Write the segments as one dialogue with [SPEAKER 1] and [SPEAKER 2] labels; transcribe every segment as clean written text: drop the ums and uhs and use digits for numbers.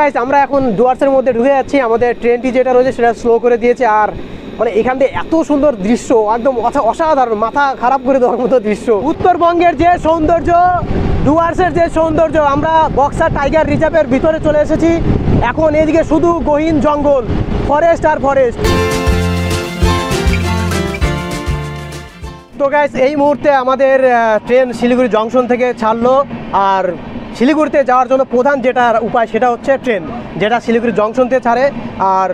[SPEAKER 1] Guys আমরা এখন ডুয়ার্সের মধ্যে ঢুকে যাচ্ছি। আমাদের ট্রেনটি যেটা রয়েছে সেটা স্লো করে দিয়েছে। আর মানে এখান থেকে এত সুন্দর দৃশ্য, একদম অসাধারণ, মাথা খারাপ করে দেওয়ার মতো দৃশ্য। উত্তরবঙ্গের যে সৌন্দর্য, ডুয়ার্সের যে সৌন্দর্য, আমরা বক্সার টাইগার রিজার্ভের ভিতরে চলে এসেছি। এখন এদিকে শুধু গহীন জঙ্গল, ফরেস্ট আর ফরেস্ট। তো গাইস এই মুহূর্তে আমাদের ট্রেন শিলিগুড়ি জংশন থেকে ছাড়লো। আর শিলিগুড়িতে যাওয়ার জন্য প্রধান যেটা উপায় সেটা হচ্ছে ট্রেন, যেটা শিলিগুড়ি জংশন থেকে ছাড়ে। আর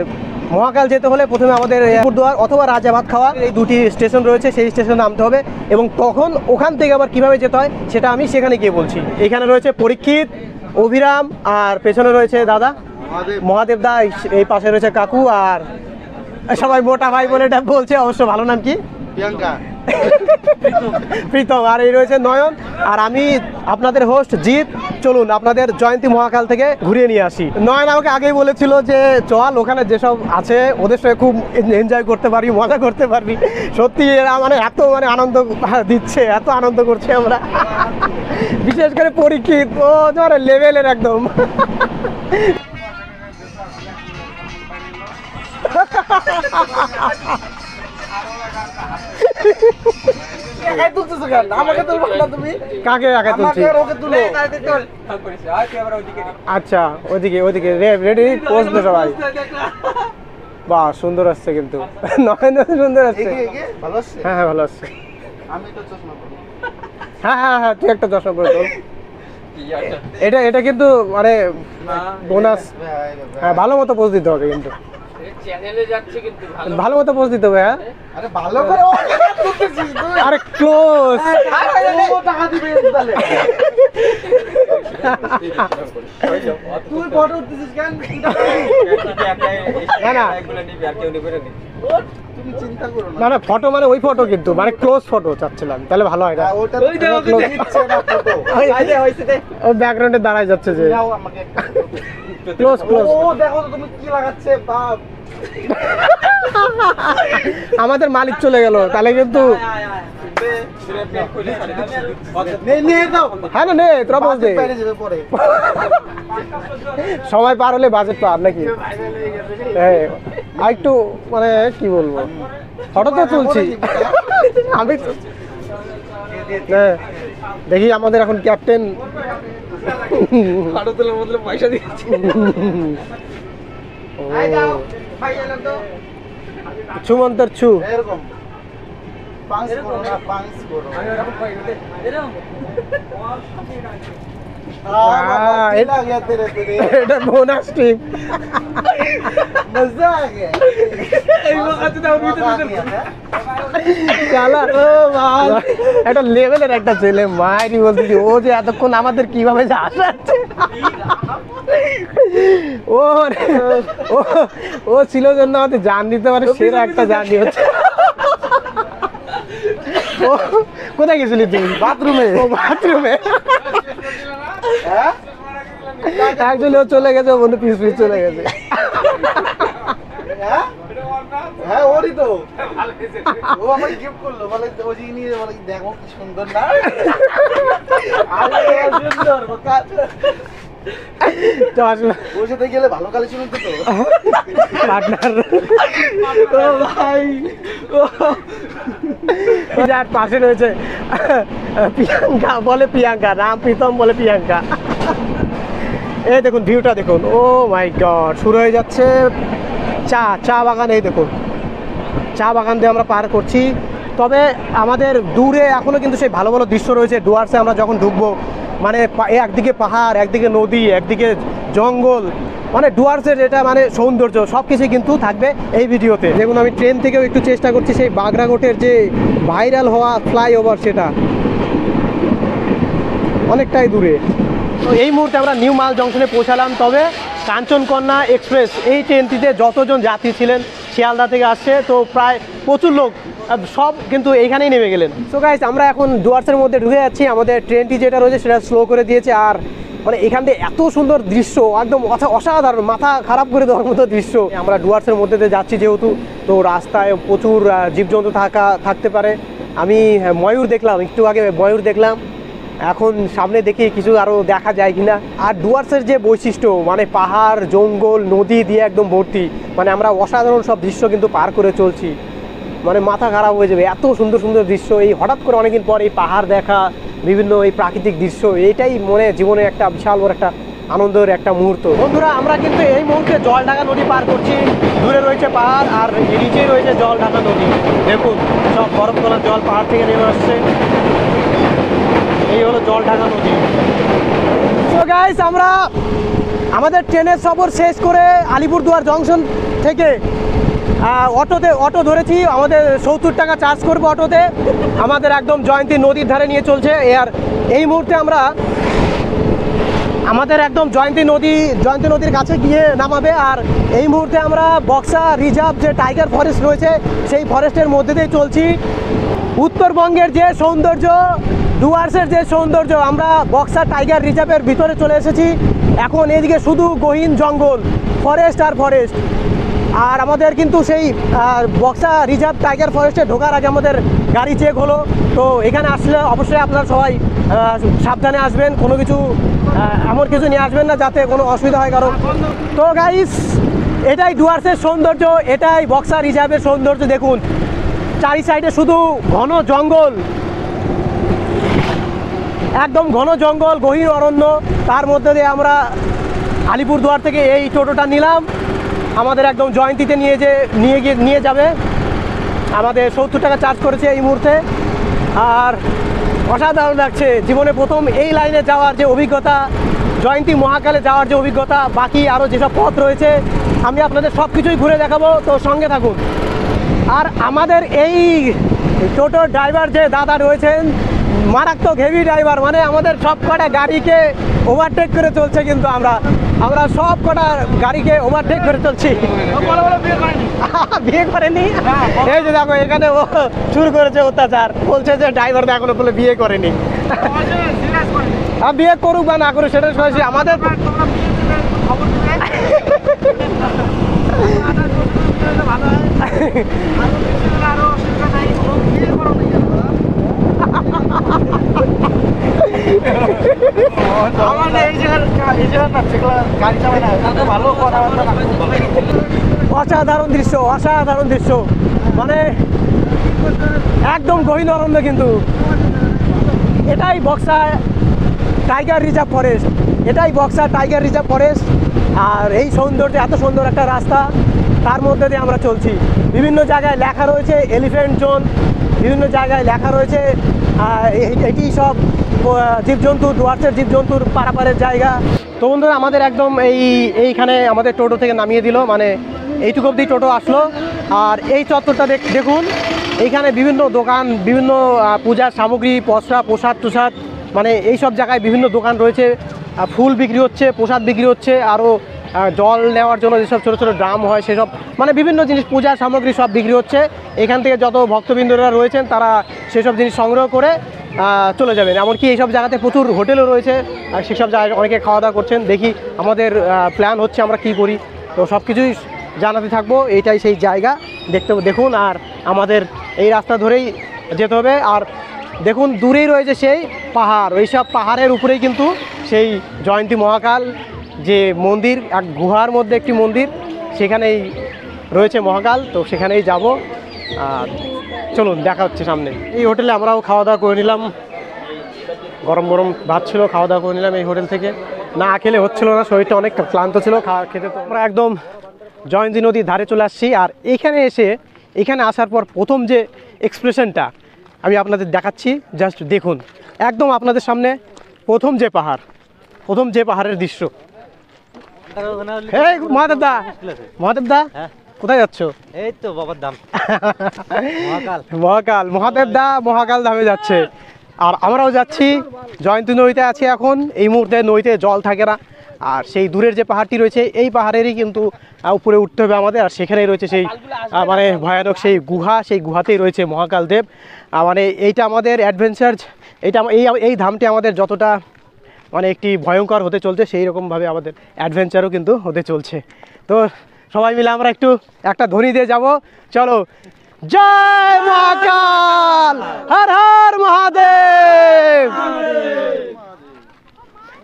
[SPEAKER 1] মহাকাল যেতে হলে প্রথমে আমাদের আলিপুরদুয়ার অথবা রাজাভাত খাওয়ার এই দুটি স্টেশন রয়েছে, সেই স্টেশনে নামতে হবে। এবং তখন ওখান থেকে আবার কীভাবে যেতে হয় সেটা আমি সেখানে গিয়ে বলছি। এখানে রয়েছে পরীক্ষিত, অভিরাম, আর পেছনে রয়েছে দাদা মহাদেব দা, এই পাশে রয়েছে কাকু, আর সবাই মোটা ভাই বলে এটা বলছে। অবশ্য ভালো নাম কি?
[SPEAKER 2] প্রিয়াঙ্কা,
[SPEAKER 1] প্রীতম। আর এই রয়েছে নয়ন, আর আমি আপনাদের হোস্ট জিৎ। চলুন আপনাদের জয়ন্তী মহাকাল থেকে ঘুরিয়ে নিয়ে আসি। নয়ন আমাকে আগেই বলেছিল যে চল, ওখানে যেসব আছে ওদের সঙ্গে খুব এনজয় করতে পারবি, মজা করতে পারবি। সত্যি এরা মানে এত আনন্দ দিচ্ছে, এত আনন্দ করছে আমরা। বিশেষ করে পরীক্ষিত, ও ধরে লেভেলের একদম। আচ্ছা ওইদিকে রেডি, পোজ দে সবাই। বাহ সুন্দর আসছে কিন্তু, সুন্দর আসছে। হ্যাঁ হ্যাঁ ভালো আসছে। হ্যাঁ হ্যাঁ হ্যাঁ তুই একটা চশমা পরে তোল। এটা কিন্তু মানে বোনাস। হ্যাঁ ভালো মতো পোজ দিতে হবে কিন্তু, ভালো মতো পোজ দিতে হবে। হ্যাঁ
[SPEAKER 2] আরে ভালো করে
[SPEAKER 1] আরে ক্লোজ।
[SPEAKER 2] তুই ফটো উঠতেছিস কেন? তুমি চিন্তা করো না।
[SPEAKER 1] না ফটো মানে ওই ফটো কিন্তু মানে ক্লোজ ফটো চাচ্ছিলাম, তাহলে ভালো হয় না।
[SPEAKER 2] ওটা দিচ্ছে না ফটো।
[SPEAKER 1] ও ব্যাকগ্রাউন্ডে দাঁড়ায় যাচ্ছে যে
[SPEAKER 2] দাও আমাকে
[SPEAKER 1] ক্লোজ ক্লোজ।
[SPEAKER 2] ও দেখো তো তুমি কি লাগাচ্ছে বাপ।
[SPEAKER 1] আমাদের মালিক চলে গেল তাহলে কিন্তু। হ্যাঁ না নে তোরা বস দে, সময় পার হলে বাজেট পার নাকি। হ্যাঁ আর একটু মানে কি বলবো, ফটো তো তুলছি আমি। দেখি আমাদের এখন ক্যাপ্টেন
[SPEAKER 2] ফটো তোলার বদলে পয়সা দিচ্ছি।
[SPEAKER 1] ছুমন্তর ছু
[SPEAKER 2] এরকম পাঁচ করো না, পাঁচ করো।
[SPEAKER 1] এটা বোনাস টিপ।
[SPEAKER 2] মজা আ গয়া।
[SPEAKER 1] একটা লেভেলের একটা ছেলে, মায়েরই বলছি ও যে এতক্ষণ আমাদের কিভাবে যে আসাচ্ছে। ও ছিল জন্য আমাদের জান দিতে পারে, সেরা একটা জার্নি হচ্ছে। কোথায় গেছিলি তুই?
[SPEAKER 2] বাথরুমে।
[SPEAKER 1] বাথরুমে একচুয়ালি ও চলে গেছে, বন্ধু পিস চলে গেছে।
[SPEAKER 2] হ্যাঁ ওরই তো, ও আমাকে গিফট করলো, বলে ওজি নিয়ে বলে দেখো কি সুন্দর না। আরে সুন্দর
[SPEAKER 1] তো আসলে
[SPEAKER 2] ওর সাথে গেলে ভালো কালেকশন হতো তো
[SPEAKER 1] পার্টনার। ও ভাই যার পাশে রয়েছে প্রিয়াঙ্কা, বলে প্রিয়াঙ্কা, নাম প্রীতম বলে প্রিয়াঙ্কা। এই দেখুন ভিউটা দেখুন, ও মাই গড, শুরু হয়ে যাচ্ছে চা বাগান। এই দেখুন চা বাগান দিয়ে আমরা পার করছি। তবে আমাদের দূরে এখনও কিন্তু সেই ভালো ভালো দৃশ্য রয়েছে। ডুয়ার্সে আমরা যখন ঢুকবো, মানে একদিকে পাহাড়, একদিকে নদী, একদিকে জঙ্গল, মানে ডুয়ার্সের যেটা মানে সৌন্দর্য সব কিছুই কিন্তু থাকবে এই ভিডিওতে। দেখুন আমি ট্রেন থেকেও একটু চেষ্টা করছি সেই বাগরাকোটের যে ভাইরাল হওয়া ফ্লাইওভার, সেটা অনেকটাই দূরে। তো এই মুহূর্তে আমরা নিউ মাল জংশনে পৌঁছালাম। তবে কাঞ্চনকন্যা এক্সপ্রেস এই ট্রেনটিতে যতজন যাত্রী ছিলেন শিয়ালদা থেকে আসছে, তো প্রায় প্রচুর লোক সব কিন্তু এইখানেই নেমে গেলেন। সো গাইস আমরা এখন ডুয়ার্সের মধ্যে ঢুকে যাচ্ছি। আমাদের ট্রেনটি যেটা রয়েছে সেটা স্লো করে দিয়েছে। আর মানে এখান থেকে এত সুন্দর দৃশ্য, একদম অসাধারণ, মাথা খারাপ করে দেওয়ার মতো দৃশ্য। আমরা ডুয়ার্সের মধ্যে দিয়ে যাচ্ছি যেহেতু, তো রাস্তায় প্রচুর জীবজন্তু থাকতে পারে। আমি ময়ূর দেখলাম, একটু আগে ময়ূর দেখলাম। এখন সামনে দেখি কিছু আরও দেখা যায় কিনা। আর ডুয়ার্সের যে বৈশিষ্ট্য, মানে পাহাড় জঙ্গল নদী দিয়ে একদম ভর্তি, মানে আমরা অসাধারণ সব দৃশ্য কিন্তু পার করে চলছি, মানে মাথা খারাপ হয়ে যাবে, এত সুন্দর সুন্দর দৃশ্য। এই হঠাৎ করে অনেকদিন পর এই পাহাড় দেখা, বিভিন্ন এই প্রাকৃতিক দৃশ্য, এইটাই মনে জীবনে একটা বিশাল বড় একটা আনন্দের একটা মুহূর্ত। বন্ধুরা আমরা কিন্তু এই মুহূর্তে জলঢাকা নদী পার করছি। দূরে রয়েছে পাহাড় আর নিচেই রয়েছে জলঢাকা নদী। দেখুন সব বরফ তোলার জল পাহাড় থেকে নেমে আসছে। এই হলো জলঢাকা নদী। সো গাইস, আমরা আমাদের ট্রেনের সফর শেষ করে আলিপুরদুয়ার জংশন থেকে অটো ধরেছি। আমাদের 70 টাকা চার্জ করবো অটোতে। আমাদের একদম জয়ন্তী নদীর ধারে নিয়ে চলছে। আর এই মুহূর্তে আমরা আমাদের একদম জয়ন্তী নদীর কাছে গিয়ে নামাবে। আর এই মুহূর্তে আমরা বক্সা রিজার্ভ যে টাইগার ফরেস্ট রয়েছে সেই ফরেস্টের মধ্যে দিয়ে চলছি। উত্তরবঙ্গের যে সৌন্দর্য, ডুয়ার্সের যে সৌন্দর্য, আমরা বক্সা টাইগার রিজার্ভের ভিতরে চলে এসেছি। এখন এদিকে শুধু গহীন জঙ্গল, ফরেস্ট আর ফরেস্ট। আর আমাদের কিন্তু সেই বক্সা রিজার্ভ টাইগার ফরেস্টে ঢোকার আগে আমাদের গাড়ি চেক হলো। তো এখানে আসলে অবশ্যই আপনারা সবাই সাবধানে আসবেন, কোনো কিছু এমন কিছু নিয়ে আসবেন না যাতে কোনো অসুবিধা হয় কারণ। তো গাইস, এটাই ডুয়ার্সের সৌন্দর্য, এটাই বক্সা রিজার্ভের সৌন্দর্য। দেখুন চারি সাইডে শুধু ঘন জঙ্গল, একদম ঘন জঙ্গল, গহীন অরণ্য। তার মধ্যে দিয়ে আমরা আলিপুরদুয়ার থেকে এই টোটোটা নিলাম, আমাদের একদম জয়ন্তীতে নিয়ে যাবে। আমাদের 70 টাকা চার্জ করেছে এই মুহূর্তে। আর অসাধারণ লাগছে, জীবনে প্রথম এই লাইনে যাওয়ার যে অভিজ্ঞতা, জয়ন্তী মহাকালে যাওয়ার যে অভিজ্ঞতা। বাকি আরও যেসব পথ রয়েছে আমি আপনাদের সব কিছুই ঘুরে দেখাবো, তো সঙ্গে থাকুন। আর আমাদের এই টোটোর ড্রাইভার যে দাদা রয়েছেন, মারাত্মক হেভি ড্রাইভার, মানে আমাদের সব কটা গাড়িকে ওভারটেক করে চলছে। কিন্তু আমরা সব কটা গাড়িকে ওভারটেক করে চলছি। বিয়ে করেনি, এই যে দেখো এখানে ও শুরু করেছে অত্যাচার, বলছে যে ড্রাইভার এখনো বলে বিয়ে করেনি। বিয়ে করুক বা না করুক সেটা সরাসরি আমাদের। অসাধারণ দৃশ্য, অসাধারণ দৃশ্য, মানে একদম গহীন অরণ্য। কিন্তু এটাই বক্সা টাইগার রিজার্ভ ফরেস্ট, এটাই বক্সা টাইগার রিজার্ভ ফরেস্ট। আর এই সৌন্দর্য, এত সুন্দর একটা রাস্তা, তার মধ্যে দিয়ে আমরা চলছি। বিভিন্ন জায়গায় লেখা রয়েছে এলিফ্যান্ট জোন, বিভিন্ন জায়গায় লেখা রয়েছে এটি সব জীবজন্তু, ডুয়ার্সের জীবজন্তুর পারাপারের জায়গা। তো বন্ধুরা আমাদের একদম এইখানে আমাদের টোটো থেকে নামিয়ে দিল, মানে এইটুকু অবধি টোটো আসলো। আর এই চত্বরটা দেখুন, এইখানে বিভিন্ন দোকান, বিভিন্ন পূজার সামগ্রী, পসরা, প্রসাদ, মানে এই সব জায়গায় বিভিন্ন দোকান রয়েছে। ফুল বিক্রি হচ্ছে, প্রসাদ বিক্রি হচ্ছে, আরও জল নেওয়ার জন্য যেসব ছোটো ছোটো ড্রাম হয় সেসব, মানে বিভিন্ন জিনিস, পূজার সামগ্রী সব বিক্রি হচ্ছে। এখান থেকে যত ভক্তবৃন্দরা রয়েছেন তারা সেসব জিনিস সংগ্রহ করে চলে যাবেন। এমনকি এইসব জায়গাতে প্রচুর হোটেলও রয়েছে, আর সেসব জায়গায় অনেকে খাওয়া দাওয়া করছেন। দেখি আমাদের প্ল্যান হচ্ছে আমরা কি করি, তো সব কিছুই জানাতে থাকবো। এইটাই সেই জায়গা, দেখুন। আর আমাদের এই রাস্তা ধরেই যেতে হবে। আর দেখুন দূরেই রয়েছে সেই পাহাড়, ওইসব পাহাড়ের উপরেই কিন্তু সেই জয়ন্তী মহাকাল যে মন্দির, এক গুহার মধ্যে একটি মন্দির, সেখানেই রয়েছে মহাকাল। তো সেখানেই যাব। আর চলুন দেখা হচ্ছে সামনে। এই হোটেলে আমরাও খাওয়া দাওয়া করে নিলাম, গরম গরম ভাত ছিল, খাওয়া দাওয়া করে নিলাম এই হোটেল থেকে। না খেলে হচ্ছিল না, শরীরটা অনেক ক্লান্ত ছিল খেতে। তো আমরা একদম জয়ন্তী নদীর ধারে চলে আসছি। আর এখানে আসার পর প্রথম যে এক্সপ্রেশনটা আমি আপনাদের দেখাচ্ছি, জাস্ট দেখুন। একদম আপনাদের সামনে প্রথম যে পাহাড়ের দৃশ্য। মহাদেব দা কোথায় যাচ্ছ?
[SPEAKER 3] এই তো বাবার দাম
[SPEAKER 1] মহাকাল ধামে যাচ্ছে। আর আমরাও যাচ্ছি, জয়ন্তী নদীতে আছি এখন। এই মুহূর্তে নদীতে জল থাকে না। আর সেই দূরের যে পাহাড়টি রয়েছে, এই পাহাড়েরই কিন্তু উপরে উঠতে হবে আমাদের। আর সেখানেই রয়েছে সেই মানে ভয়ানক সেই গুহা, সেই গুহাতেই রয়েছে মহাকাল দেব। মানে এইটা আমাদের অ্যাডভেঞ্চার, এই ধামটি আমাদের যতটা মানে একটি ভয়ঙ্কর হতে চলছে, সেই রকমভাবে আমাদের অ্যাডভেঞ্চারও কিন্তু হতে চলছে। তো সবাই মিলে আমরা একটা ধ্বনি দিয়ে যাব, চলো জয় মহাকাল, হর হর মহাদেব।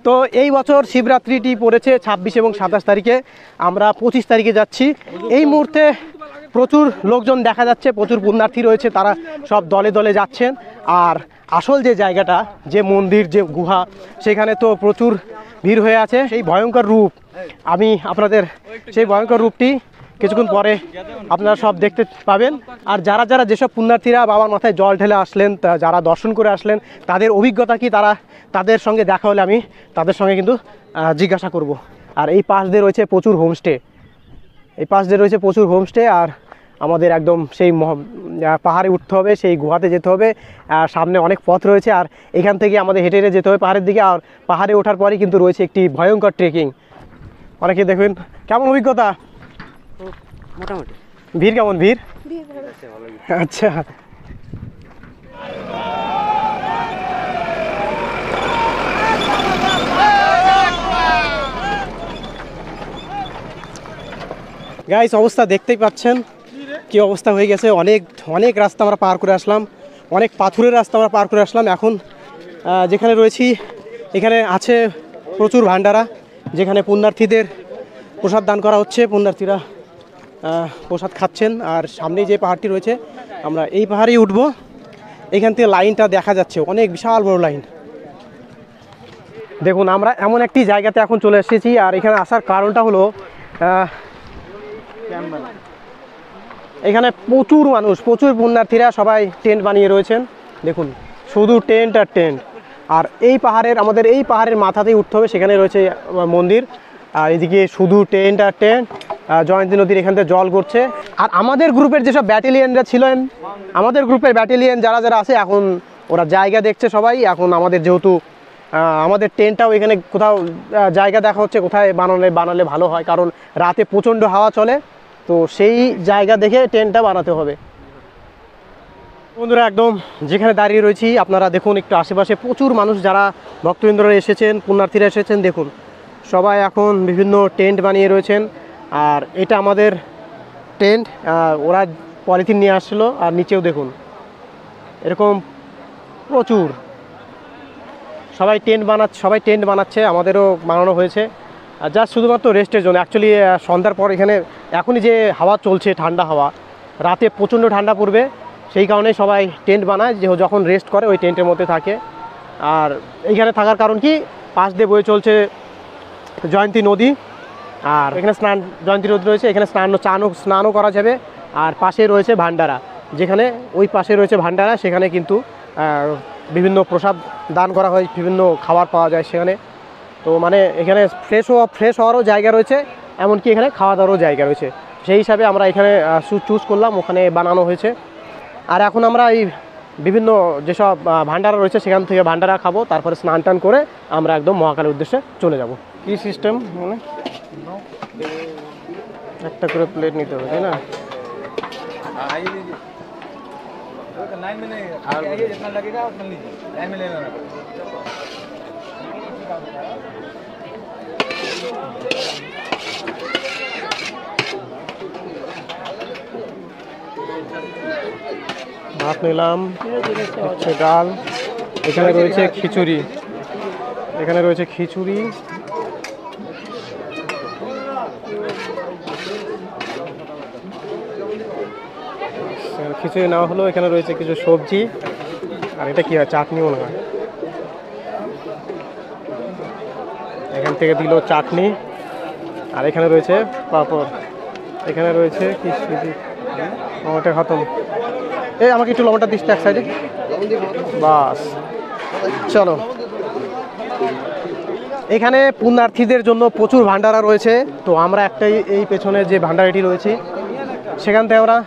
[SPEAKER 1] তো এই বছর শিবরাত্রিটি পড়েছে 26 এবং 27 তারিখে, আমরা 25 তারিখে যাচ্ছি। এই মুহূর্তে প্রচুর লোকজন দেখা যাচ্ছে, প্রচুর পুণ্যার্থী রয়েছে, তারা সব দলে দলে যাচ্ছেন। আর আসল যে জায়গাটা, যে মন্দির, যে গুহা, সেখানে তো প্রচুর ভিড় হয়ে আছে। সেই ভয়ঙ্কর রূপ, আমি আপনাদের সেই ভয়ঙ্কর রূপটি কিছুক্ষণ পরে আপনারা সব দেখতে পাবেন। আর যারা যারা যেসব পুণ্যার্থীরা বাবার মাথায় জল ঢেলে আসলেন, যারা দর্শন করে আসলেন, তাদের অভিজ্ঞতা কি, তাদের সঙ্গে দেখা হলে আমি তাদের সঙ্গে কিন্তু জিজ্ঞাসা করব। আর এই পাশ দিয়ে রয়েছে প্রচুর হোমস্টে, আর আমাদের একদম সেই পাহাড়ে উঠতে হবে, সেই গুহাতে যেতে হবে। আর সামনে অনেক পথ রয়েছে, আর এখান থেকে আমাদের হেঁটে হেঁটে যেতে হবে পাহাড়ের দিকে। আর পাহাড়ে ওঠার পরেই কিন্তু রয়েছে একটি ভয়ঙ্কর ট্রেকিং। অনেকে দেখবেন, কেমন অভিজ্ঞতা?
[SPEAKER 3] মোটামুটি।
[SPEAKER 1] ভিড় কেমন? ভিড় আচ্ছা। গাইস, অবস্থা দেখতেই পাচ্ছেন কি অবস্থা হয়ে গেছে। অনেক অনেক রাস্তা আমরা পার করে আসলাম, অনেক পাথুরের রাস্তা আমরা পার করে আসলাম। এখন যেখানে রয়েছি এখানে আছে প্রচুর ভান্ডারা, যেখানে পুণ্যার্থীদের প্রসাদ দান করা হচ্ছে, পুণ্যার্থীরা প্রসাদ খাচ্ছেন। আর সামনেই যে পাহাড়টি রয়েছে, আমরা এই পাহাড়েই উঠবো। এখান থেকে লাইনটা দেখা যাচ্ছে, অনেক বিশাল বড় লাইন। দেখুন, আমরা এমন একটি জায়গাতে এখন চলে এসেছি। আর এখানে আসার কারণটা হলো এখানে প্রচুর মানুষ, প্রচুর পুণ্যার্থীরা সবাই টেন্ট বানিয়ে রয়েছেন। দেখুন, শুধু টেন্ট আর টেন্ট। আর আমাদের এই পাহাড়ের মাথাতেই উঠতে হবে, সেখানে রয়েছে মন্দির। আর এদিকে শুধু টেন্ট আর টেন্ট। জয়ন্তী নদীর এখান থেকে জল করছে। আর আমাদের গ্রুপের যেসব ব্যাটালিয়ানরা ছিলেন, আমাদের গ্রুপের ব্যাটালিয়ান যারা যারা আছে, এখন ওরা জায়গা দেখছে সবাই। এখন আমাদের যেহেতু আমাদের টেন্টটাও এখানে কোথাও জায়গা দেখা হচ্ছে, কোথায় বানালে ভালো হয়, কারণ রাতে প্রচণ্ড হাওয়া চলে, তো সেই জায়গা দেখে টেন্টটা বানাতে হবে। বন্ধুরা, একদম যেখানে দাঁড়িয়ে রয়েছি আপনারা দেখুন, একটু আশেপাশে প্রচুর মানুষ, যারা ভক্তবৃন্দরা এসেছেন, পুণ্যার্থীরা এসেছেন। দেখুন, সবাই এখন বিভিন্ন টেন্ট বানিয়ে রয়েছেন। আর এটা আমাদের টেন্ট, ওরা পলিথিন নিয়ে আসছিলো। আর নিচেও দেখুন এরকম প্রচুর সবাই টেন্ট বানাচ্ছে, আমাদেরও বানানো হয়েছে। জাস্ট শুধুমাত্র রেস্টের জন্য। অ্যাকচুয়ালি সন্ধ্যার পর এখানে এখনই যে হাওয়া চলছে, ঠান্ডা হাওয়া, রাতে প্রচণ্ড ঠান্ডা পড়বে, সেই কারণে সবাই টেন্ট বানায়, যে যখন রেস্ট করে ওই টেন্টের মধ্যে থাকে। আর এইখানে থাকার কারণ কি, পাশ দিয়ে বয়ে চলছে জয়ন্তী নদী। আর এখানে জয়ন্তী নদী রয়েছে, এখানে স্নানও করা যাবে। আর পাশে রয়েছে ভান্ডারা, যেখানে ওই পাশে রয়েছে ভান্ডারা, সেখানে কিন্তু বিভিন্ন প্রসাদ দান করা হয়, বিভিন্ন খাবার পাওয়া যায় সেখানে। তো মানে এখানে ফ্রেশ হওয়ারও জায়গা রয়েছে, এমনকি এখানে খাওয়া দাওয়ারও জায়গা রয়েছে। সেই হিসাবে আমরা এখানে চুজ করলাম, ওখানে বানানো হয়েছে। আর এখন আমরা এই বিভিন্ন যেসব ভান্ডারা রয়েছে সেখান থেকে ভান্ডারা খাবো, তারপরে স্নান টান করে আমরা একদম মহাকালের উদ্দেশ্যে চলে যাব। কি সিস্টেম, মানে একটা করে প্লেট নিতে হবে, তাই না?
[SPEAKER 2] लाइन में नहीं आइए, जितना लगेगा उतना लीजिए, लाइन में लेना।
[SPEAKER 1] ভাত নিলাম, হচ্ছে ডাল, এখানে রয়েছে খিচুড়ি, খিচুড়ি নেওয়া হলো। এখানে রয়েছে কিছু সবজি, আর এটা কি হয়, চাটনি মনে হয়। এখান থেকে দিল চাটনি, আর এখানে রয়েছে পাঁপড়, এখানে রয়েছে কি টমেটো খতম। এই আমাকে একটু লবণটা দিস এক সাইডে, বাস। চলো, এখানে পুণ্যার্থীদের জন্য প্রচুর ভান্ডারা রয়েছে। তো আমরা একটাই, এই পেছনে যে ভান্ডারাটি রয়েছে সেখান থেকে আমরা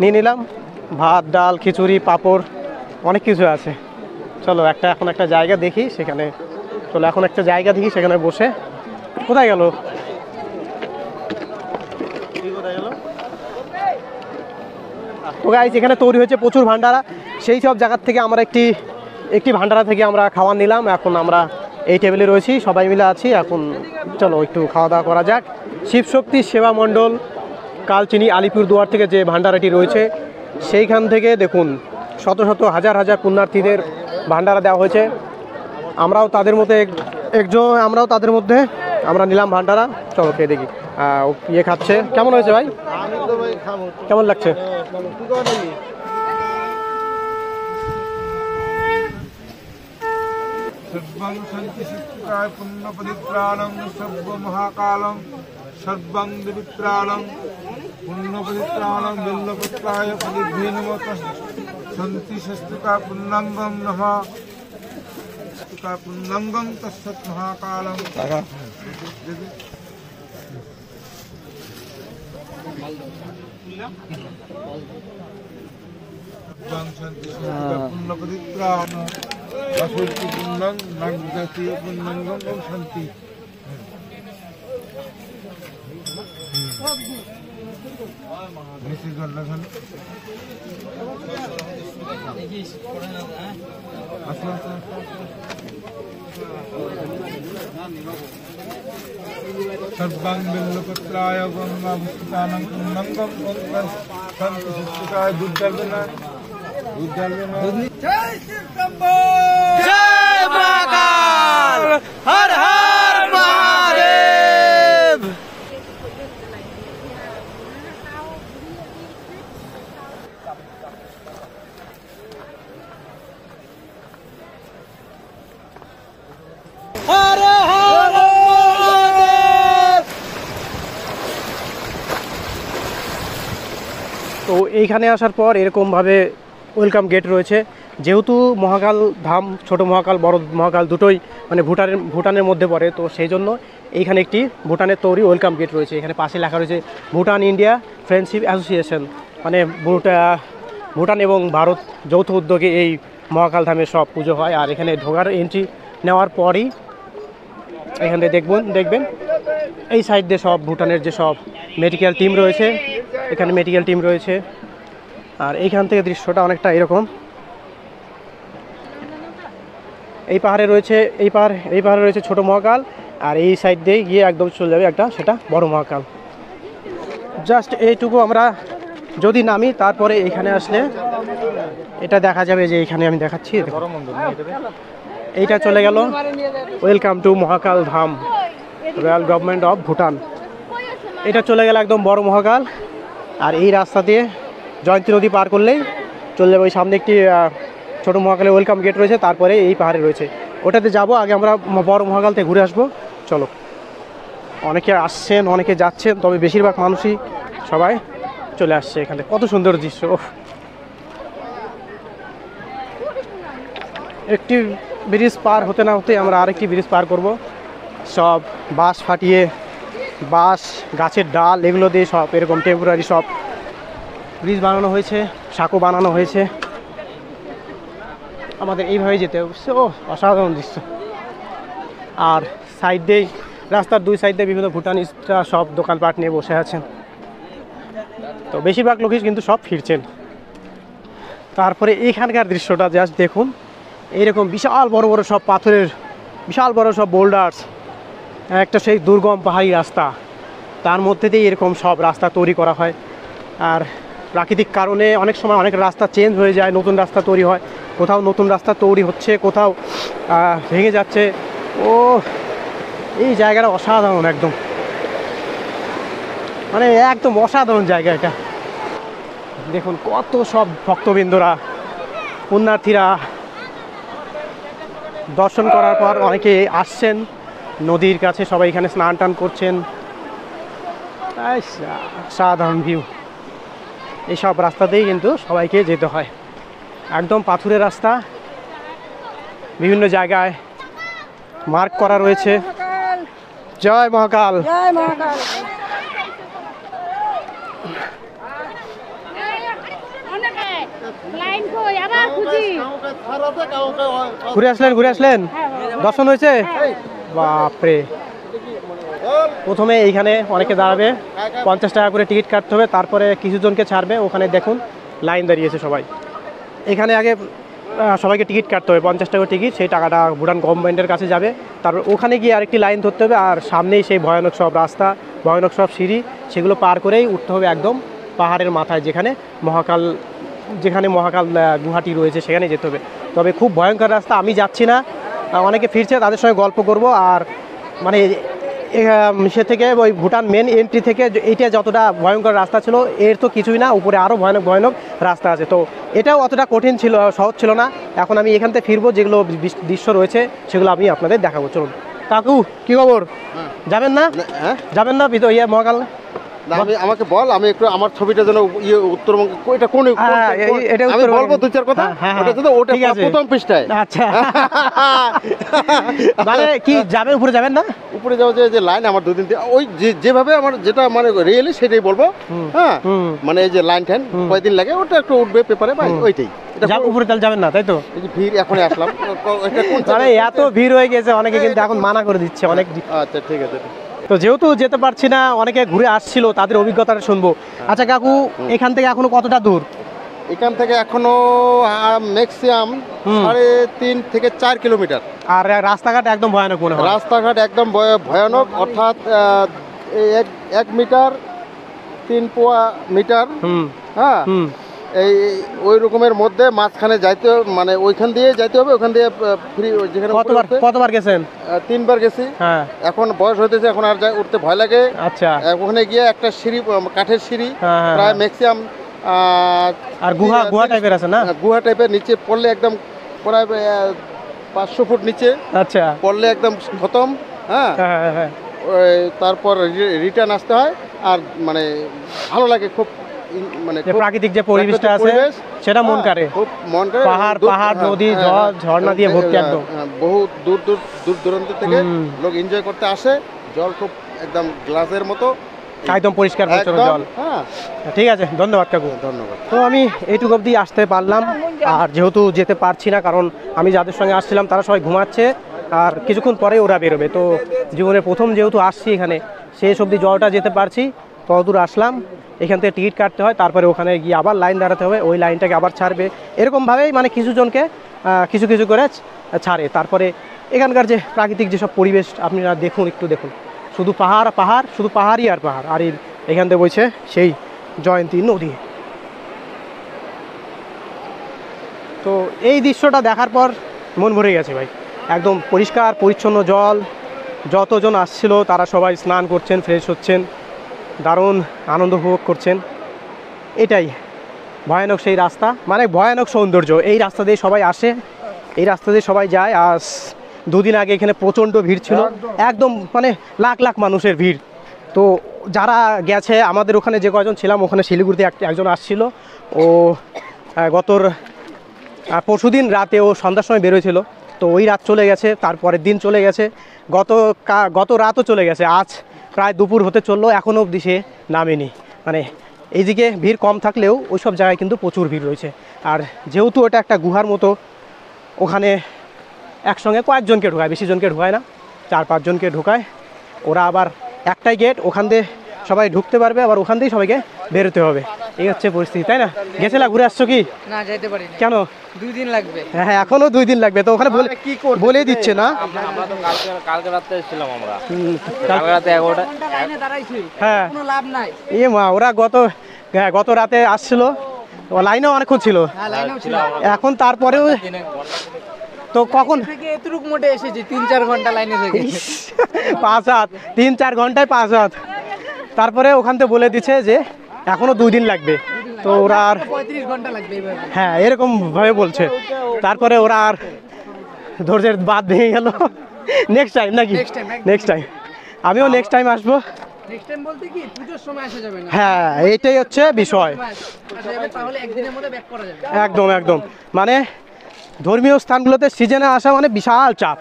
[SPEAKER 1] নিয়ে নিলাম ভাত, ডাল, খিচুড়ি, পাঁপড়, অনেক কিছু আছে। চলো এখন একটা জায়গা দেখি, সেখানে বসে। কোথায় গেল? তো গাইস, এখানে তৈরি হয়েছে প্রচুর ভান্ডারা। সেই সব জায়গার থেকে আমরা একটি ভান্ডারা থেকে আমরা খাবার নিলাম। এখন আমরা এই টেবিলে রয়েছি, সবাই মিলে আছি। এখন চলো একটু খাওয়া দাওয়া করা যাক। শিবশক্তি সেবা মণ্ডল কালচিনি আলিপুরদুয়ার থেকে যে ভান্ডারাটি রয়েছে, সেইখান থেকে দেখুন শত শত হাজার হাজার পুণ্যার্থীদের ভান্ডারা দেওয়া হয়েছে। আমরাও তাদের মধ্যে আমরা নিলাম ভান্ডারা। চলো খেয়ে দেখি। ইয়ে খাচ্ছে, কেমন হয়েছে ভাই?
[SPEAKER 2] আমি তো ভাই খাবো।
[SPEAKER 1] কেমন লাগছে?
[SPEAKER 2] তুই কর নাকি?
[SPEAKER 4] सर्वं शान्तिसिद्धाय पुण्यपवित्राणं सर्वमहाकालं सर्वं विवित्राणं पुण्यपवित्राणं बिल्लपत्राय पदिभ्ये नमः शान्तिशस्त्रिका पुण्यंगं नमः शस्त्रिका पुण्यंगं तत्सत् महाकालं सर्वं शान्तिसिद्धाय पुण्यपवित्राणं असुरति पुण्यं नागजातीय पुण्यंगं ओम शांति। निश्चित करना सन। सर्वं बिल्लपत्राय गंगाभिषेकानं पुण्यंगं ओम शांति सुष्टिकाय दुर्जलना
[SPEAKER 1] जय महाकाल, हर हर महादेव। हर हर महादेव। তো এইখানে আসার পর এরকম ভাবে ওয়েলকাম গেট রয়েছে। যেহেতু মহাকাল ধাম, ছোট মহাকাল বড় মহাকাল দুটোই মানে ভুটানের মধ্যে পড়ে, তো সেই জন্য এইখানে একটি ভুটানের তৈরি ওয়েলকাম গেট রয়েছে। এখানে পাশে লেখা রয়েছে ভুটান ইন্ডিয়া ফ্রেন্ডশিপ অ্যাসোসিয়েশন, মানে ভুটান এবং ভারত যৌথ উদ্যোগে এই মহাকাল ধামের সব পুজো হয়। আর এখানে ঢোকার এন্ট্রি নেওয়ার পরই এখানে দেখবেন এই সাইড দিয়ে সব ভুটানের যে সব মেডিকেল টিম রয়েছে, এখানে মেডিকেল টিম রয়েছে। আর এইখান থেকে দৃশ্যটা অনেকটা এরকম। এই পাহাড়ে রয়েছে ছোট মহাকাল, আর এই সাইড দিয়ে গিয়ে একদম চলে যাবে একটা সেটা বড় মহাকাল। জাস্ট এইটুকু আমরা যদি নামি, তারপরে এখানে আসলে এটা দেখা যাবে যে এখানে আমি দেখাচ্ছি, এইটা চলে গেল welcome to Mahakal Dham royal government of Bhutan. এটা চলে গেল একদম বড় মহাকাল। আর এই রাস্তা দিয়ে জয়ন্তী নদী পার করলেই চলে যাবে। ওই সামনে একটি ছোট মহাকালে ওয়েলকাম গেট রয়েছে, তারপরে এই পাহাড়ে রয়েছে, ওটাতে যাব। আগে আমরা বড় মহাকাল থেকে ঘুরে আসবো। চলো। অনেকে আসছেন, অনেকে যাচ্ছেন, তবে বেশিরভাগ মানুষই সবাই চলে আসছে এখানে। কত সুন্দর দৃশ্য। একটি ব্রিজ পার হতে না হতে আমরা আরেকটি ব্রিজ পার করব। সব বাঁশ ফাটিয়ে, বাঁশ, গাছের ডাল, এগুলো দিয়ে সব এরকম টেম্পোরারি সব ব্রিজ বানানো হয়েছে, সাঁকো বানানো হয়েছে। আমাদের এইভাবে যেতে হবে। অসাধারণ দৃশ্য। আর সাইড দিয়ে, রাস্তার দুই সাইড দিয়ে বিভিন্ন ভুটানিস্টরা সব দোকানপাট নিয়ে বসে আছেন। তো বেশিরভাগ লোকই কিন্তু সব ফিরছেন। তারপরে এখানকার দৃশ্যটা জাস্ট দেখুন। এইরকম বিশাল বড় বড় সব পাথরের, বিশাল বড় সব বোল্ডার্স, একটা সেই দুর্গম পাহাড়ি রাস্তা, তার মধ্যে দিয়ে এরকম সব রাস্তা তৈরি করা হয়। আর প্রাকৃতিক কারণে অনেক সময় অনেক রাস্তা চেঞ্জ হয়ে যায়, নতুন রাস্তা তৈরি হয়। কোথাও নতুন রাস্তা তৈরি হচ্ছে, কোথাও ভেঙে যাচ্ছে। এই জায়গাটা অসাধারণ, একদম মানে একদম অসাধারণ জায়গা এটা। দেখুন কত সব ভক্তবৃন্দরা, পুণ্যার্থীরা দর্শন করার পর অনেকে আসছেন নদীর কাছে, সবাই এখানে স্নান টান করছেন। সাধারণ ভিউ। এইসব রাস্তাতেই কিন্তু সবাইকে যেতে হয়। একদম পাথুরের রাস্তা, বিভিন্ন জায়গায় মার্ক করা রয়েছে। জয় মহাকাল।
[SPEAKER 5] জয় মহাকাল।
[SPEAKER 1] ঘুরে আসলেন, দর্শন হয়েছে? বাপরে। প্রথমে এইখানে অনেকে দাঁড়াবে, 50 টাকা করে টিকিট কাটতে হবে, তারপরে কিছুজনকে ছাড়বে। ওখানে দেখুন লাইন দাঁড়িয়েছে সবাই। এখানে আগে সবাইকে টিকিট কাটতে হবে, 50 টাকা টিকিট, সেই টাকাটা ভুটান গভর্নমেন্টের কাছে যাবে। তারপর ওখানে গিয়ে আরেকটি লাইন ধরতে হবে। আর সামনেই সেই ভয়ানক সব রাস্তা, ভয়ানক সব সিঁড়ি, সেগুলো পার করেই উঠতে হবে একদম পাহাড়ের মাথায়, যেখানে মহাকাল যেখানে মহাকাল গুহাটি রয়েছে সেখানে যেতে হবে। তবে খুব ভয়ঙ্কর রাস্তা, আমি যাচ্ছি না, অনেকে ফিরছে তাদের সঙ্গে গল্প করব। আর মানে সে থেকে ওই ভুটান মেন এন্ট্রি থেকে এইটা যতটা ভয়ঙ্কর রাস্তা ছিল এর তো কিছুই না, উপরে আরও ভয়ানক ভয়ানক রাস্তা আছে। তো এটাও অতটা কঠিন ছিল, সহজ ছিল না। এখন আমি এখান থেকে ফিরবো, যেগুলো দৃশ্য রয়েছে সেগুলো আমি আপনাদের দেখাবো। চলুন। কাকু কি খবর, যাবেন না?
[SPEAKER 2] হ্যাঁ,
[SPEAKER 1] যাবেন না ভিতর মহাকাল?
[SPEAKER 2] না, আমাকে বল, আমি একটু আমার ছবিটা যেন উত্তরবঙ্গে এটা কোন
[SPEAKER 1] এটা
[SPEAKER 2] আমি বলবো দু চার কথা। ওটা
[SPEAKER 1] ঠিক আছে,
[SPEAKER 2] প্রথম পৃষ্ঠায়।
[SPEAKER 1] আচ্ছা। মানে কি যাবেন, উপরে যাবেন না?
[SPEAKER 2] উপরে যাওয়া যে লাইন আমার দুদিন ওই যেভাবে আমার যেটা মানে রিয়েলি সেটাই বলবো। হ্যাঁ, মানে এই যে লাইন টাইন কয়দিন লাগে ওটা একটু উঠবে পেপারে, ওইটাই।
[SPEAKER 1] উপরে তাহলে যাবেন না, তাই তো?
[SPEAKER 2] এই যে ভিড়, এখন আসলাম।
[SPEAKER 1] মানে এত ভিড় হয়ে গেছে, অনেকে কিন্তু এখন মানা করে দিচ্ছে অনেক।
[SPEAKER 2] আচ্ছা ঠিক আছে।
[SPEAKER 1] তো যেহেতু যেতে পারছি না, অনেকে ঘুরে আসছিল, তাদের অভিজ্ঞতাটা শুনবো। আচ্ছা কাকু, এখান থেকে এখনো কতটা দূর?
[SPEAKER 2] এখান থেকে এখনো ম্যাক্সিমাম 3.5 থেকে 4 কিলোমিটার।
[SPEAKER 1] আর রাস্তাঘাট একদম ভয়ানক মনে হয়?
[SPEAKER 2] রাস্তাঘাট একদম ভয়ানক, অর্থাৎ 1 মিটার 3 পোয়া মিটার। হ্যাঁ, এই ওই রকমের মধ্যে মাঝখানে যাইতে, মানে ওইখান দিয়ে যাইতে হবে। ওখান দিয়ে ফ্রি, যেখানে
[SPEAKER 1] কতবার গেছেন?
[SPEAKER 2] 3 বার গেছি।
[SPEAKER 1] হ্যাঁ,
[SPEAKER 2] এখন বয়স হইতেছে, এখন আর উঠতে ভয় লাগে।
[SPEAKER 1] আচ্ছা,
[SPEAKER 2] ওখানে গিয়ে একটা সিঁড়ি, কাঠের সিঁড়ি, প্রায় ম্যাক্সিমাম।
[SPEAKER 1] আর গুহা টাইপের আছে না?
[SPEAKER 2] গুহা টাইপের, নিচে পড়লে একদম প্রায় 500 ফুট নিচে। আচ্ছা, পড়লে একদম খতম। হ্যাঁ, তারপর রিটার্ন আসতে হয়। আর মানে ভালো লাগে খুব, মানে
[SPEAKER 1] প্রাকৃতিক যে পরিবেশটা আছে সেটা মন কাড়ে,
[SPEAKER 2] খুব মন কাড়ে।
[SPEAKER 1] পাহাড় নদী ঝর্ণা দিয়ে ভর্তি একদম।
[SPEAKER 2] বহু দূর দূরান্ত থেকে লোক এনজয় করতে আসে। জল খুব একদম গ্লাসের মতো,
[SPEAKER 1] একদম পরিষ্কার পরিচ্ছন্ন জল।
[SPEAKER 2] হ্যাঁ,
[SPEAKER 1] ঠিক আছে, ধন্যবাদ কাকু।
[SPEAKER 2] ধন্যবাদ।
[SPEAKER 1] তো আমি এইটুকু অবধি আসতে পারলাম। আর যেহেতু যেতে পারছি না, কারণ আমি যাদের সঙ্গে আসছিলাম তারা সবাই ঘুমাচ্ছে, আর কিছুক্ষণ পরে ওরা বেরোবে। তো জীবনে প্রথম যেহেতু আসছি এখানে, শেষ অবধি জলটা যেতে পারছি, ততদূর আসলাম। এখান থেকে টিকিট কাটতে হয়, তারপরে ওখানে গিয়ে আবার লাইন দাঁড়াতে হবে, ওই লাইনটাকে আবার ছাড়বে। এরকমভাবেই মানে কিছু জনকে কিছু কিছু করে ছাড়ে। তারপরে এখানকার যে প্রাকৃতিক যেসব পরিবেশ আপনারা দেখুন, একটু দেখুন, শুধু পাহাড় পাহাড়, শুধু পাহাড়ই আর পাহাড়। আর এখান থেকে বইছে সেই জয়ন্তী নদী। তো এই দৃশ্যটা দেখার পর মন ভরে গেছে ভাই, একদম পরিষ্কার পরিচ্ছন্ন জল। যতজন আসছিল তারা সবাই স্নান করছেন, ফ্রেশ হচ্ছেন, দারুণ আনন্দ উপভোগ করছেন। এটাই ভয়ানক সেই রাস্তা, মানে ভয়ানক সৌন্দর্য। এই রাস্তা দিয়ে সবাই আসে, এই রাস্তা দিয়ে সবাই যায়। আর দুদিন আগে এখানে প্রচণ্ড ভিড় ছিল, একদম মানে লাখ লাখ মানুষের ভিড়। তো যারা গেছে, আমাদের ওখানে যে কয়জন ছিলাম, ওখানে শিলিগুড়িতে একজন আসছিল, ও পরশুদিন রাতে ও সন্ধ্যার সময় বেরোয়ছিল। তো ওই রাত চলে গেছে, তারপরের দিন চলে গেছে, গত রাতও চলে গেছে। আজ প্রায় দুপুর হতে চললো, এখনও অবধি সে নামেনি। মানে এইদিকে ভিড় কম থাকলেও ওই সব জায়গায় কিন্তু প্রচুর ভিড় রয়েছে। আর যেহেতু ওটা একটা গুহার মতো, ওখানে একসঙ্গে কয়েকজনকে ঢোকায়, বেশি জনকে ঢোকায় না, 4-5 জনকে ঢোকায়। ওরা আবার একটাই গেট, ওখান দিয়ে সবাই ঢুকতে পারবে, আবার ওখান থেকেই সবাইকে বেরোতে হবে। এই হচ্ছে পরিস্থিতি, তাই না? গেছিলা, ঘুরে আসছো কি?
[SPEAKER 3] না, যেতে পারি না।
[SPEAKER 1] কেন?
[SPEAKER 3] 2 দিন লাগবে।
[SPEAKER 1] হ্যাঁ, এখনো 2 দিন লাগবে। তো ওখানে বলে দিচ্ছে না?
[SPEAKER 5] আমরা তো কালকে রাতে এসেছিলাম, আমরা কালকে রাতে 11টা
[SPEAKER 3] লাইনে দাঁড়াইছি,
[SPEAKER 1] হ্যাঁ,
[SPEAKER 3] কোনো লাভ নাই।
[SPEAKER 1] মা, ওরা গত রাতে আসছিল, লাইনেও অনেকক্ষণ ছিল।
[SPEAKER 3] হ্যাঁ, লাইনেও ছিল।
[SPEAKER 1] এখন তারপরেও তো কখন
[SPEAKER 3] থেকে এতটুক মোটে এসেছি, 3-4 ঘন্টা লাইনে থেকে।
[SPEAKER 1] 5 হাত, 3-4 ঘন্টায় 5 হাত। তারপরে ওখান থেকে বলে দিচ্ছে যে এখনো 2 দিন লাগবে। তো ওরা আর
[SPEAKER 3] 35 ঘন্টা লাগবে এইভাবে।
[SPEAKER 1] হ্যাঁ, এরকম ভাবে বলছে। তারপরে ওরা আর ধৈর্যের বাদ ভেঙে গেল। নেক্সট টাইম নাকি? নেক্সট টাইম আমিও নেক্সট টাইম আসবো।
[SPEAKER 3] নেক্সট টাইম বলতে কি, পূজোর সময় আসা যাবে না।
[SPEAKER 1] হ্যাঁ, এইটাই হচ্ছে বিষয়।
[SPEAKER 3] আসা যাবে, তাহলে একদিনের মধ্যে ব্যাক করা যাবে।
[SPEAKER 1] একদম মানে ধর্মীয় স্থানগুলোতে সিজনে আসা মানে বিশাল চাপ।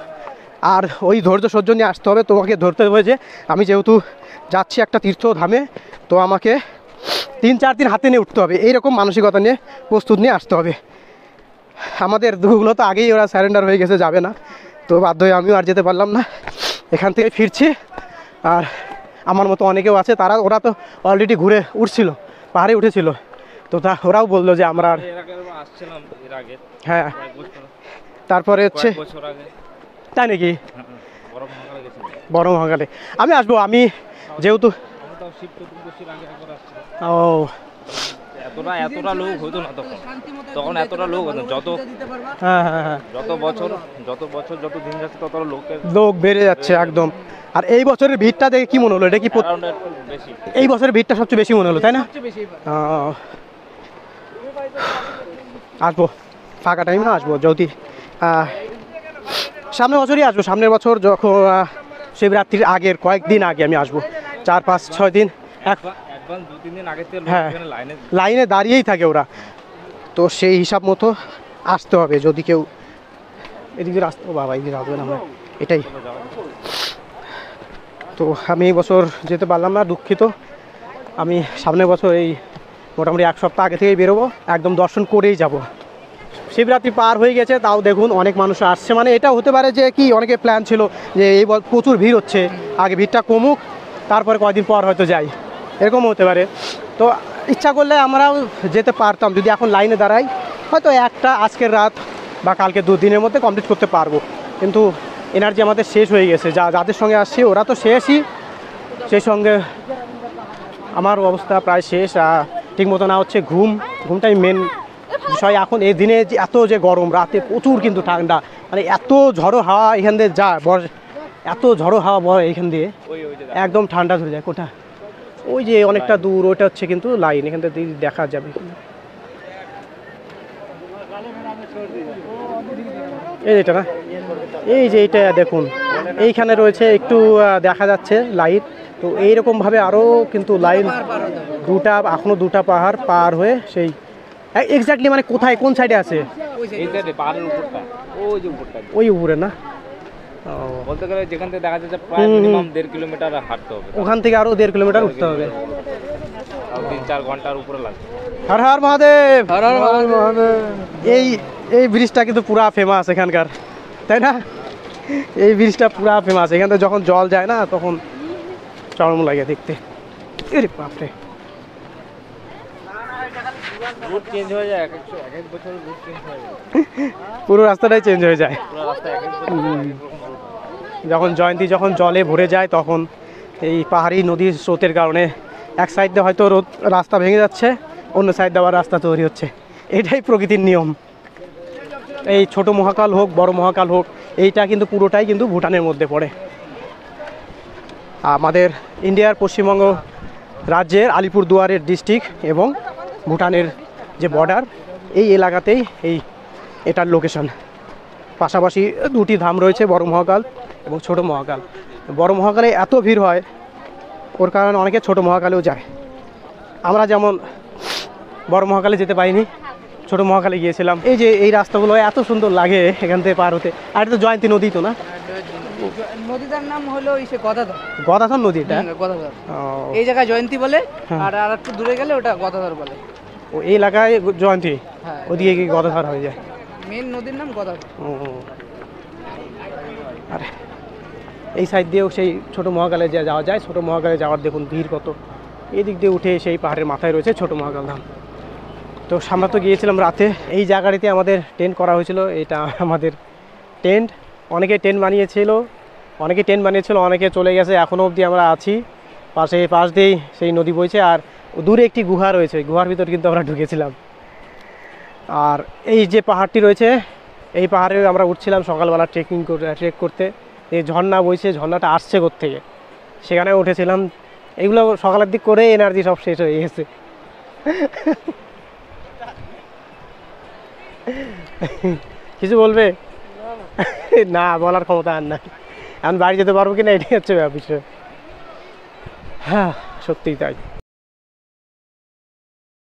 [SPEAKER 1] আর ওই ধৈর্য সহ্য নিয়ে আসতে হবে, তোমাকে ধরতে হবে যে আমি যেহেতু যাচ্ছি একটা তীর্থধামে, তো আমাকে 3-4 দিন হাতে নিয়ে উঠতে হবে। এইরকম মানসিকতা নিয়ে প্রস্তুত নিয়ে আসতে হবে। আমাদের দুগুলো তো আগেই ওরা স্যারেন্ডার হয়ে গেছে, যাবে না। তো বাধ্য হয়ে আমিও আর যেতে পারলাম না, এখান থেকে ফিরছি। আর আমার মতো অনেকেও আছে, ওরা তো অলরেডি ঘুরে উঠছিল, পাহাড়ে উঠেছিল। তো ওরাও বললো যে আমরা আর
[SPEAKER 5] আসছিলাম এর আগে।
[SPEAKER 1] হ্যাঁ, তারপরে হচ্ছে তাই নাকি? বড় মহাকালে আমি আসবো। আমি যেহেতু ও
[SPEAKER 5] এতটা লোক হতো না তখন। তখন এতটা লোক হতো না।
[SPEAKER 1] হ্যাঁ হ্যাঁ হ্যাঁ,
[SPEAKER 5] যত বছর যত দিন যাচ্ছে তত লোকের
[SPEAKER 1] লোক বেড়ে যাচ্ছে একদম। আর এই বছরের ভিড়টা দেখে কি মনে হলো, এটা কি
[SPEAKER 5] কারণ একটু বেশি।
[SPEAKER 1] এই বছরের ভিড়টা সবচেয়ে বেশি মনে হলো, তাই না? আসবো ফাঁকা টাইমে আসবো, যদি সামনের বছরই আসবো। সামনের বছর যখন শিবরাত্রির আগের কয়েকদিন আগে আমি আসবো, 4-5-6 দিন।
[SPEAKER 5] অ্যাডভান্স 2-3 দিন আগে থেকে
[SPEAKER 1] হ্যাঁ,
[SPEAKER 5] এখানে লাইনে
[SPEAKER 1] লাইনে দাঁড়িয়েই থাকে ওরা, তো সেই হিসাব মতো আসতে হবে। যদি কেউ এদিকে আসতে, বাবা এদিকে আসবে না আমরা, এটাই। তো আমি এই বছর যেতে পারলাম না, দুঃখিত। আমি সামনের বছর এই মোটামুটি 1 সপ্তাহ আগে থেকেই বেরোবো, একদম দর্শন করেই যাব। শিবরাত্রি পার হয়ে গেছে, তাও দেখুন অনেক মানুষ আসছে। মানে এটা হতে পারে যে কি, অনেকে প্ল্যান ছিল যে এই প্রচুর ভিড় হচ্ছে, আগে ভিড়টা কমুক, তারপরে কয়েকদিন পর হয়তো যাই, এরকম হতে পারে। তো ইচ্ছা করলে আমরাও যেতে পারতাম, যদি এখন লাইনে দাঁড়াই হয়তো একটা আজকের রাত বা কালকে 2 দিনের মধ্যে কমপ্লিট করতে পারবো। কিন্তু এনার্জি আমাদের শেষ হয়ে গেছে, যাদের সঙ্গে আসছি ওরা তো শেষই, সেই সঙ্গে আমার অবস্থা প্রায় শেষ। ঠিকমতো না হচ্ছে ঘুমটাই মেন বিষয় এখন। এই দিনে যে এত যে গরম, রাতে প্রচুর কিন্তু ঠান্ডা, মানে এত ঝড়ো হাওয়া এখান দিয়ে যায়, এত ঝড়ো হাওয়া বয় এখান দিয়ে, একদম ঠান্ডা ধরে যায়। কোথা ওই যে অনেকটা দূর, ওইটা হচ্ছে কিন্তু লাইন, এখান থেকে দেখা যাবে। এই যেটা না, এই যে এইটা দেখুন, এইখানে রয়েছে একটু দেখা যাচ্ছে লাইট। তো এইরকমভাবে আরও কিন্তু লাইন এখনও দুটা পাহাড় পার হয়ে সেই এক্স্যাক্টলি মানে কোথায় কোন সাইডে আছে,
[SPEAKER 5] এই সাইডে পাহাড়ের উপরটা, ওই যে উপরটা,
[SPEAKER 1] ওই উপরে না?
[SPEAKER 5] বলতে গেলে যেখান থেকে দেখা যাচ্ছে প্রায় মিনিমাম 1.5 কিলোমিটার হাঁটতে হবে,
[SPEAKER 1] ওখান থেকে আরও 1.5 কিলোমিটার উঠতে হবে,
[SPEAKER 5] 3-4 ঘন্টার উপরে লাগবে।
[SPEAKER 1] হর হর মহাদেব, হর হর মহাদেব। এই ব্রিজটা কিন্তু পুরা ফেমাস এখানকার, তাই না? এই ব্রিজটা পুরা ফেমাস, এখান থেকে যখন জল যায় না তখন চরম লাগে দেখতে। এরে বাপরে,
[SPEAKER 5] রুট চেঞ্জ হয়ে যায়, এক এক বছর রুট চেঞ্জ হয়ে যায়,
[SPEAKER 1] পুরো রাস্তাটাই চেঞ্জ হয়ে যায়।
[SPEAKER 5] পুরো রাস্তা এক এক বছর
[SPEAKER 1] যখন জয়ন্তী যখন জলে ভরে যায় তখন এই পাহাড়ি নদীর স্রোতের কারণে এক সাইড দিয়ে হয়তো রাস্তা ভেঙে যাচ্ছে, অন্য সাইড দিয়ে আবার রাস্তা তৈরি হচ্ছে। এটাই প্রকৃতির নিয়ম। এই ছোট মহাকাল হোক বড় মহাকাল হোক, এইটা কিন্তু পুরোটাই কিন্তু ভুটানের মধ্যে পড়ে। আমাদের ইন্ডিয়ার পশ্চিমবঙ্গ রাজ্যের আলিপুরদুয়ারের ডিস্ট্রিক্ট এবং ভুটানের যে বর্ডার, এই এলাকাতেই এটার লোকেশন। পাশাপাশি 2টি ধাম রয়েছে, বড় মহাকাল এবং ছোট মহাকাল। বড় মহাকালে এত ভিড় হয়, ওর কারণে অনেকে ছোট মহাকালেও যায়। আমরা যেমন বড় মহাকালে যেতে পারিনি, ছোট মহাকালে গিয়েছিলাম। এই যে এই রাস্তাগুলো এত সুন্দর লাগে এখান থেকে পার হতে। আর এটা তো জয়ন্তী নদী তো না?
[SPEAKER 3] নদীটার নাম হলো গদাধর।
[SPEAKER 1] গদাধর নদী এটা?
[SPEAKER 3] গদাধর। এই জায়গায় জয়ন্তী বলে, আর একটু দূরে গেলে ওটা গদাধর বলে।
[SPEAKER 1] ও এই এলাকায় জয়ন্তী,
[SPEAKER 3] হ্যাঁ,
[SPEAKER 1] ওদিকে কি গদাধর হয়ে যায়?
[SPEAKER 3] মেন নদীর নাম গদাধর।
[SPEAKER 1] আর এই সাইড দিয়েও সেই ছোট মহাকালে যাওয়া যায়। ছোট মহাকালে যাওয়ার দেখুন ভিড় কত। এই দিক দিয়ে উঠে সেই পাহাড়ের মাথায় রয়েছে ছোট মহাকাল ধাম। তো আমরা তো গিয়েছিলাম রাতে। এই জায়গাটিতে আমাদের টেন্ট করা হয়েছিল, এটা আমাদের টেন্ট। অনেকে টেন্ট বানিয়েছিল, অনেকে চলে গেছে, এখনও অবধি আমরা আছি। পাশ দিয়েই সেই নদী বইছে, আর দূরে একটি গুহা রয়েছে, গুহার ভিতর কিন্তু আমরা ঢুকেছিলাম। আর এই যে পাহাড়টি রয়েছে, এই পাহাড়ে আমরা উঠছিলাম সকালবেলা ট্রেক করতে। এই ঝর্ণা বইছে, ঝর্ণাটা আসছে কোত্থেকে, সেখানে উঠেছিলাম। এগুলো সকালের দিক করে এনার্জি সব শেষ হয়ে গেছে। কিছু বলবে? না, বলার ক্ষমতা আর নাই। এখন বাড়ি যেতে পারবো কিনা এটাই হচ্ছে বিষয়। হ্যাঁ, সত্যিই তাই।